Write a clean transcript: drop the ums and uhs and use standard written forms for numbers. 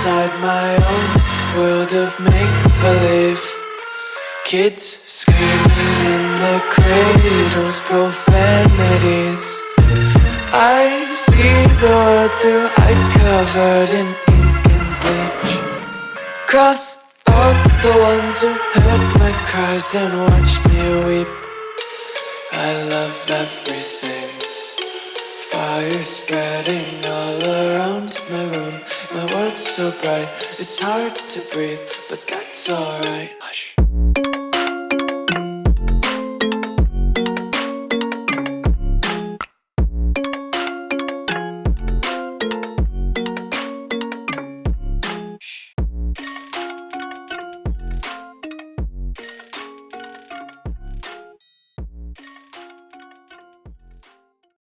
inside my own world of make-believe. Kids screaming in their cradles, profanities. I see the world through ice covered in ink and bleach. Cross out the ones who heard my cries and watched me weep. I love everything. Fire spreading all around my room. My world's so bright, it's hard to breathe, but that's alright.